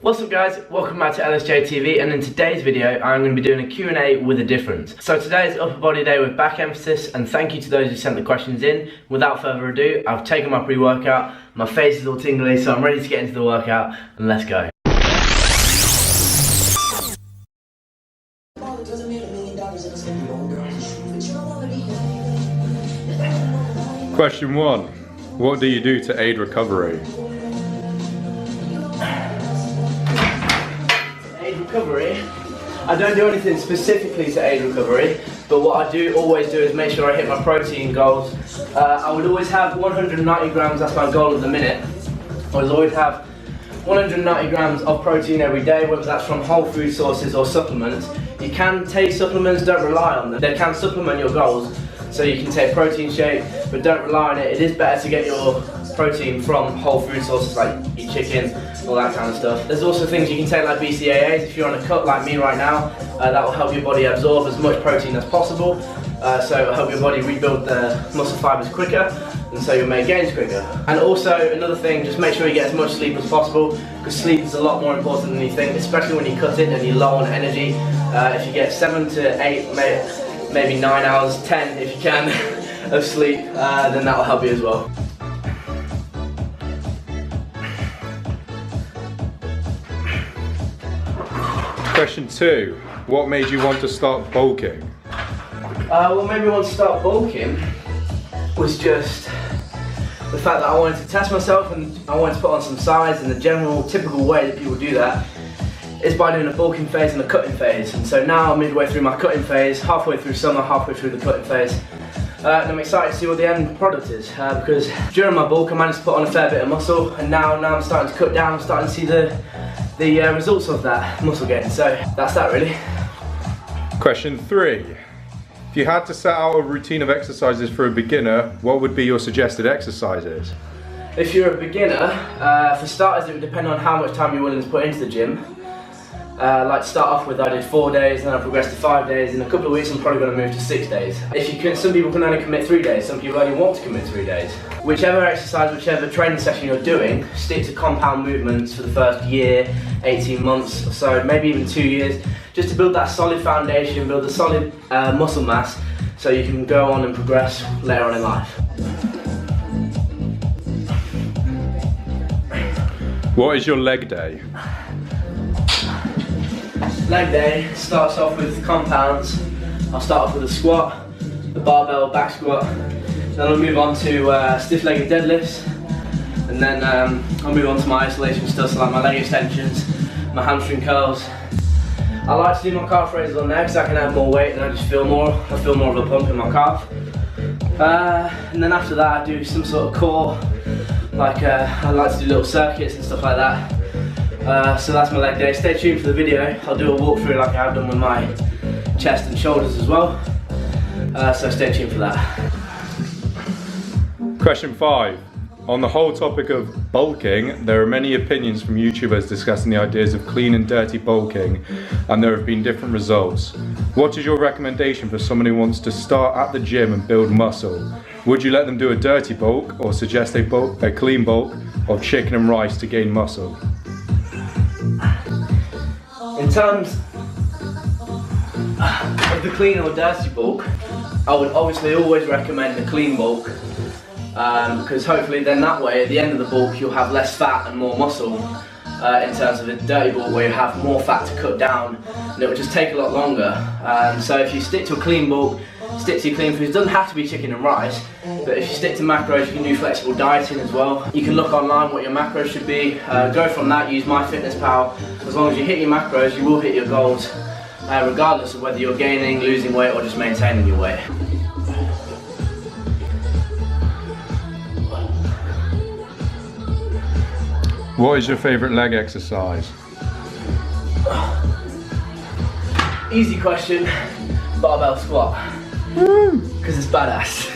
What's up guys, welcome back to LSJ TV, and in today's video I'm going to be doing a Q&A with a difference. So today is upper body day with back emphasis, and thank you to those who sent the questions in. Without further ado, I've taken my pre-workout, my face is all tingly, so I'm ready to get into the workout, and let's go. Question 1. What do you do to aid recovery? Recovery, I don't do anything specifically to aid recovery, but what I do always do is make sure I hit my protein goals. I would always have 190 grams, that's my goal at the minute. I would always have 190 grams of protein every day, whether that's from whole food sources or supplements. You can take supplements, don't rely on them. They can supplement your goals, so you can take protein shake, but don't rely on it. It is better to get your protein from whole food sources like your chicken, all that kind of stuff. There's also things you can take like BCAAs if you're on a cut like me right now. That will help your body absorb as much protein as possible. So it will help your body rebuild the muscle fibers quicker, and so you'll make gains quicker. And also another thing, just make sure you get as much sleep as possible, because sleep is a lot more important than you think, especially when you cut it and you're low on energy. If you get 7 to 8, maybe 9 hours, 10 if you can, of sleep, then that will help you as well. Question 2. What made you want to start bulking? What made me want to start bulking was just the fact that I wanted to test myself, and I wanted to put on some size, and the general typical way that people do that is by doing a bulking phase and a cutting phase. And so now I'm midway through my cutting phase, halfway through summer, halfway through the cutting phase. And I'm excited to see what the end product is, because during my bulk I managed to put on a fair bit of muscle, and now I'm starting to cut down, I'm starting to see the results of that muscle gain. So that's that really. Question 3. If you had to set out a routine of exercises for a beginner, what would be your suggested exercises? If you're a beginner, for starters it would depend on how much time you're willing to put into the gym. Like to start off with, I did 4 days, then I progressed to 5 days. In a couple of weeks I'm probably going to move to 6 days. If you can, some people can only commit 3 days, some people only want to commit 3 days. Whichever exercise, whichever training session you're doing, stick to compound movements for the first year, 18 months or so, maybe even 2 years, just to build that solid foundation, build a solid muscle mass, so you can go on and progress later on in life. What is your leg day? Leg day starts off with compounds. I'll start off with a squat, a barbell back squat, then I'll move on to stiff-legged deadlifts, and then I'll move on to my isolation stuff, so like my leg extensions, my hamstring curls. I like to do my calf raises on there because I can add more weight and I feel more of a pump in my calf. And then after that I do some sort of core, like I like to do little circuits and stuff like that. So that's my leg day. Stay tuned for the video. I'll do a walkthrough like I have done with my chest and shoulders as well. So stay tuned for that. Question 5. On the whole topic of bulking, there are many opinions from YouTubers discussing the ideas of clean and dirty bulking, and there have been different results. What is your recommendation for someone who wants to start at the gym and build muscle? Would you let them do a dirty bulk, or suggest a clean bulk of chicken and rice to gain muscle? In terms of the clean or dirty bulk, I would obviously always recommend the clean bulk, because hopefully then that way at the end of the bulk you'll have less fat and more muscle, in terms of a dirty bulk where you have more fat to cut down and it will just take a lot longer. So if you stick to a clean bulk, stick to your clean foods. It doesn't have to be chicken and rice, but if you stick to macros you can do flexible dieting as well. You can look online what your macros should be, go from that, use MyFitnessPal. As long as you hit your macros you will hit your goals, regardless of whether you're gaining, losing weight or just maintaining your weight. What is your favourite leg exercise? Easy question, barbell squat. Because it's badass.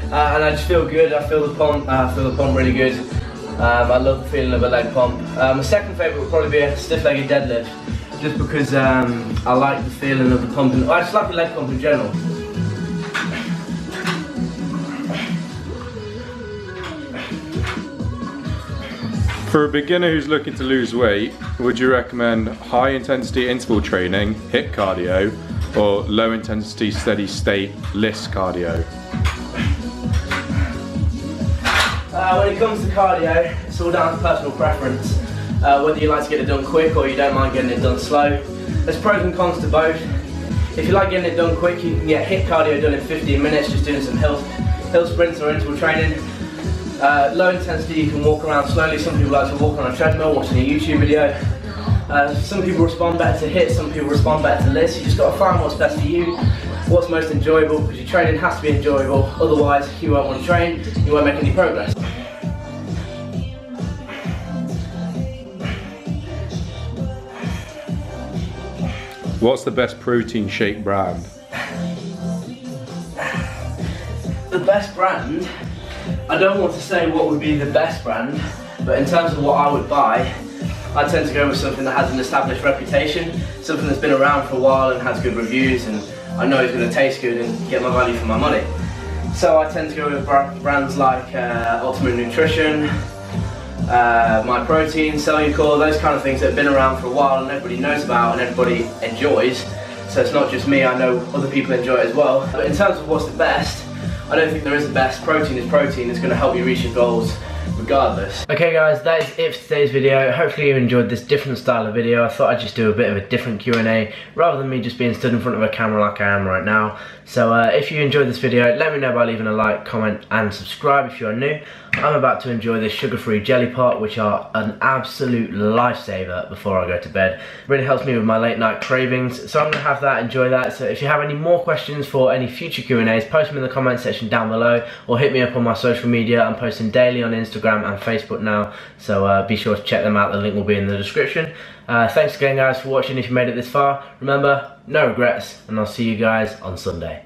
And I just feel good, I feel the pump really good. I love the feeling of a leg pump. My second favourite would probably be a stiff-legged deadlift, just because I like the feeling of the pump, I just like the leg pump in general. For a beginner who's looking to lose weight, would you recommend high intensity interval training, HIIT cardio, or low intensity steady state LISS cardio? When it comes to cardio, it's all down to personal preference. Whether you like to get it done quick or you don't mind getting it done slow. There's pros and cons to both. If you like getting it done quick, you can get HIIT cardio done in 15 minutes, just doing some hill sprints or interval training. Low intensity, you can walk around slowly. Some people like to walk on a treadmill, watching a YouTube video. Some people respond better to HIIT, some people respond better to LISS. You just got to find what's best for you, what's most enjoyable, because your training has to be enjoyable, otherwise you won't want to train, you won't make any progress. What's the best protein shake brand? The best brand? I don't want to say what would be the best brand, but in terms of what I would buy, I tend to go with something that has an established reputation, something that's been around for a while and has good reviews, and I know it's going to taste good and get my value for my money. So I tend to go with brands like Ultimate Nutrition, My Protein, Cellucor, those kind of things that have been around for a while and everybody knows about and everybody enjoys. So it's not just me, I know other people enjoy it as well. But in terms of what's the best, I don't think there is a best. Protein is protein, it's going to help you reach your goals regardless. Okay guys, that is it for today's video. Hopefully you enjoyed this different style of video. I thought I'd just do a bit of a different Q&A rather than me just being stood in front of a camera like I am right now. So if you enjoyed this video, let me know by leaving a like, comment and subscribe if you are new. I'm about to enjoy this sugar-free jelly pot, which are an absolute lifesaver before I go to bed. Really helps me with my late night cravings, so I'm going to have that, enjoy that. So if you have any more questions for any future Q&As, post them in the comment section down below, or hit me up on my social media. I'm posting daily on Instagram and Facebook now, so be sure to check them out. The link will be in the description. Thanks again guys for watching if you made it this far. Remember, no regrets, and I'll see you guys on Sunday.